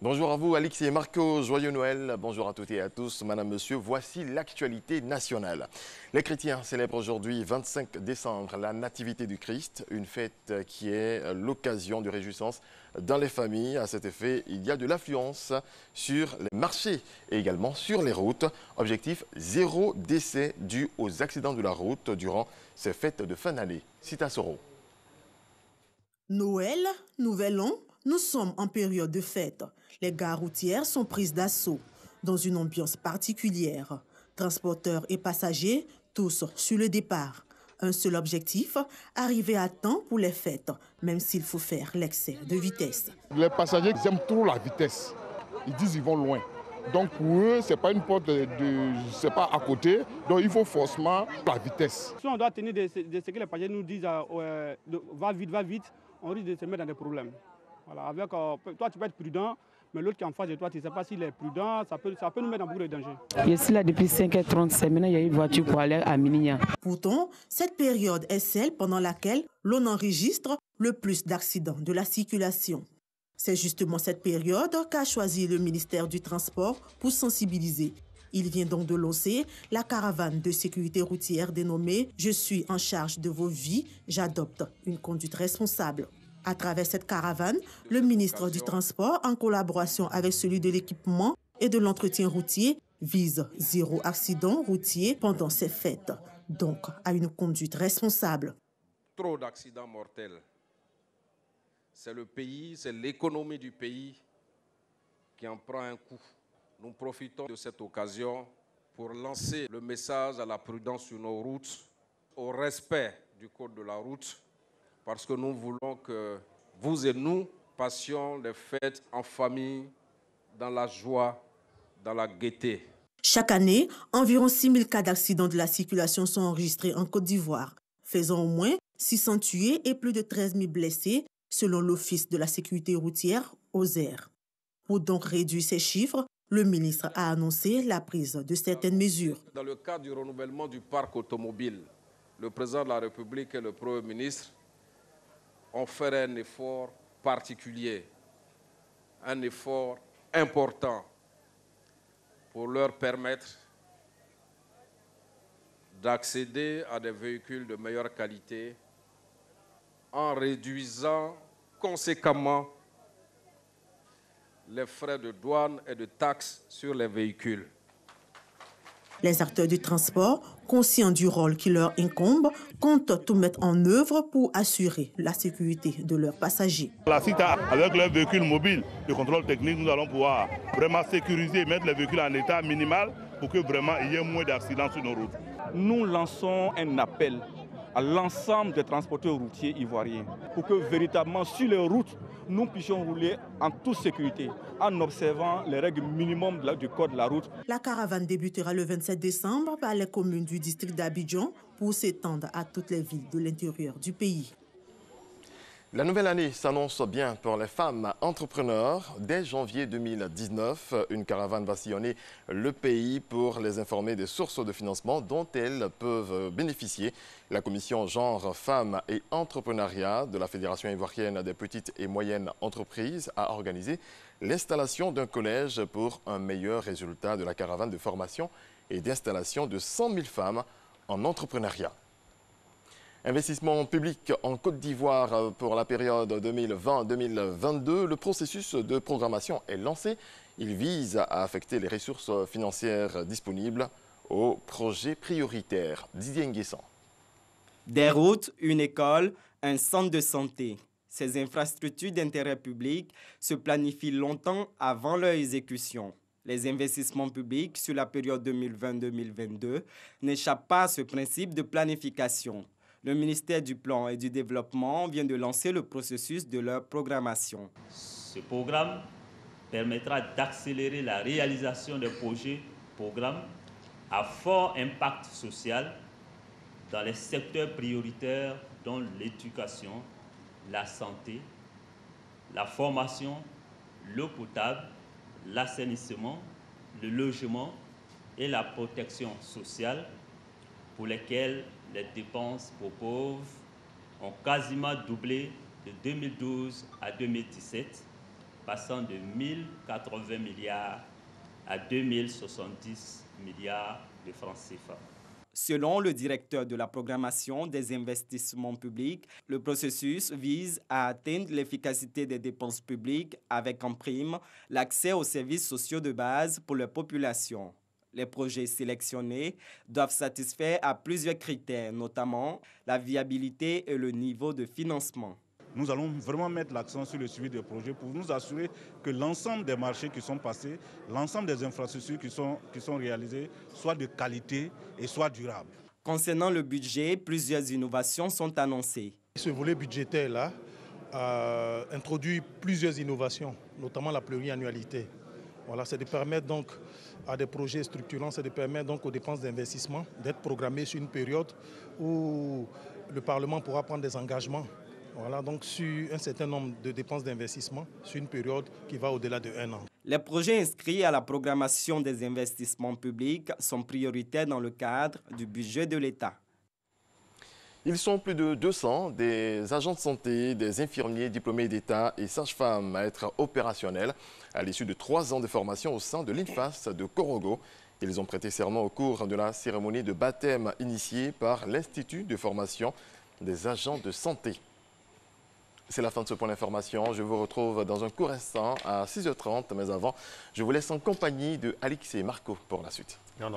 Bonjour à vous, Alix et Marco, joyeux Noël. Bonjour à toutes et à tous, madame, monsieur. Voici l'actualité nationale. Les chrétiens célèbrent aujourd'hui, 25 décembre, la Nativité du Christ, une fête qui est l'occasion de réjouissance dans les familles. À cet effet, il y a de l'affluence sur les marchés et également sur les routes. Objectif, 0 décès dû aux accidents de la route durant ces fêtes de fin d'année. Cita Soro. Noël, Nouvel An, nous sommes en période de fête. Les gares routières sont prises d'assaut, dans une ambiance particulière. Transporteurs et passagers, tous sur le départ. Un seul objectif, arriver à temps pour les fêtes, même s'il faut faire l'excès de vitesse. Les passagers aiment trop la vitesse. Ils disent qu'ils vont loin. Donc pour eux, ce n'est pas une porte c'est pas à côté. Donc il faut forcément la vitesse. Si on doit tenir de ce que les passagers nous disent, va vite, on risque de se mettre dans des problèmes. Voilà, avec, toi, tu peux être prudent, mais l'autre qui est en face de toi, tu ne sais pas s'il est prudent, ça peut nous mettre en beaucoup de danger. Je suis là depuis 5h35, maintenant il y a une voiture pour aller à Minignan. Pourtant, cette période est celle pendant laquelle l'on enregistre le plus d'accidents de la circulation. C'est justement cette période qu'a choisi le ministère du Transport pour sensibiliser. Il vient donc de lancer la caravane de sécurité routière dénommée « Je suis en charge de vos vies, j'adopte une conduite responsable ». À travers cette caravane, le ministre du Transport, en collaboration avec celui de l'équipement et de l'entretien routier, vise 0 accident routier pendant ces fêtes, donc à une conduite responsable. Trop d'accidents mortels. C'est le pays, c'est l'économie du pays qui en prend un coup. Nous profitons de cette occasion pour lancer le message à la prudence sur nos routes, au respect du code de la route, parce que nous voulons que vous et nous passions les fêtes en famille, dans la joie, dans la gaieté. Chaque année, environ 6 000 cas d'accidents de la circulation sont enregistrés en Côte d'Ivoire, faisant au moins 600 tués et plus de 13 000 blessés, selon l'Office de la sécurité routière, OSER. Pour donc réduire ces chiffres, le ministre a annoncé la prise de certaines mesures. Dans le cadre du renouvellement du parc automobile, le président de la République et le Premier ministre ont fait un effort particulier, un effort important pour leur permettre d'accéder à des véhicules de meilleure qualité en réduisant conséquemment les frais de douane et de taxes sur les véhicules. Les acteurs du transport, conscients du rôle qui leur incombe, comptent tout mettre en œuvre pour assurer la sécurité de leurs passagers. La CITA, avec leurs véhicules mobiles de contrôle technique, nous allons pouvoir vraiment sécuriser et mettre les véhicules en état minimal pour que vraiment il y ait moins d'accidents sur nos routes. Nous lançons un appel à l'ensemble des transporteurs routiers ivoiriens pour que véritablement sur les routes, nous puissions rouler en toute sécurité en observant les règles minimum du code de la route. La caravane débutera le 27 décembre par les communes du district d'Abidjan pour s'étendre à toutes les villes de l'intérieur du pays. La nouvelle année s'annonce bien pour les femmes entrepreneurs. Dès janvier 2019, une caravane va sillonner le pays pour les informer des sources de financement dont elles peuvent bénéficier. La commission genre, femmes et entrepreneuriat de la Fédération ivoirienne des petites et moyennes entreprises a organisé l'installation d'un collège pour un meilleur résultat de la caravane de formation et d'installation de 100 000 femmes en entrepreneuriat. Investissement public en Côte d'Ivoire pour la période 2020-2022. Le processus de programmation est lancé. Il vise à affecter les ressources financières disponibles aux projets prioritaires. Didier Nguessan. Des routes, une école, un centre de santé. Ces infrastructures d'intérêt public se planifient longtemps avant leur exécution. Les investissements publics sur la période 2020-2022 n'échappent pas à ce principe de planification. Le ministère du Plan et du Développement vient de lancer le processus de leur programmation. Ce programme permettra d'accélérer la réalisation des programmes à fort impact social dans les secteurs prioritaires dont l'éducation, la santé, la formation, l'eau potable, l'assainissement, le logement et la protection sociale, pour lesquels les dépenses pour pauvres ont quasiment doublé de 2012 à 2017 passant de 1080 milliards à 2070 milliards de francs CFA. Selon le directeur de la programmation des investissements publics, le processus vise à atteindre l'efficacité des dépenses publiques avec en prime l'accès aux services sociaux de base pour la population. Les projets sélectionnés doivent satisfaire à plusieurs critères, notamment la viabilité et le niveau de financement. Nous allons vraiment mettre l'accent sur le suivi des projets pour nous assurer que l'ensemble des marchés qui sont passés, l'ensemble des infrastructures qui sont réalisées soient de qualité et soient durables. Concernant le budget, plusieurs innovations sont annoncées. Ce volet budgétaire-là introduit plusieurs innovations, notamment la pluriannualité. Voilà, c'est de permettre donc à des projets structurants, c'est de permettre donc aux dépenses d'investissement d'être programmées sur une période où le Parlement pourra prendre des engagements. Voilà, donc sur un certain nombre de dépenses d'investissement sur une période qui va au-delà de 1 an. Les projets inscrits à la programmation des investissements publics sont prioritaires dans le cadre du budget de l'État. Ils sont plus de 200, des agents de santé, des infirmiers diplômés d'État et sages-femmes à être opérationnels à l'issue de 3 ans de formation au sein de l'INFAS de Korogo. Ils ont prêté serment au cours de la cérémonie de baptême initiée par l'Institut de formation des agents de santé. C'est la fin de ce point d'information. Je vous retrouve dans un court instant à 6h30. Mais avant, je vous laisse en compagnie de Alix et Marco pour la suite. Non.